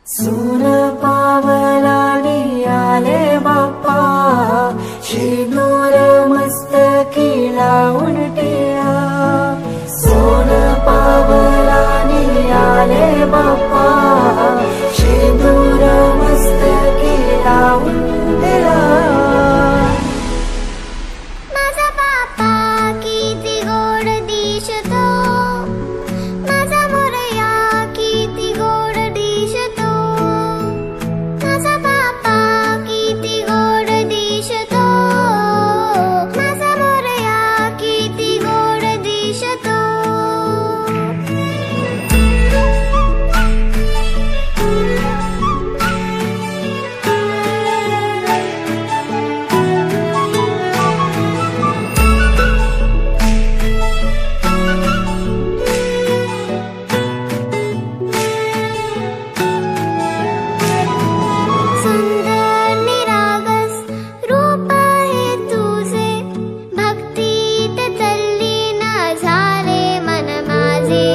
सोन पावलानी आले बाप्पा, शेंदूर मस्तकी लावून टिळा. सोन पावलानी आले बाप्पा, शेंदूर मस्तकी लावून टिळा. माझा बाप्पा किती गोड दिसतो, माझा मोरया किती गोड दिसतो. माझा बाप्पा किती गोड दिसतो, माझा मोरया किती गोड दिसतो. सुंदर निरागस रूप आहे तुझे, भक्तीत तल्लीन झाले मन माझे.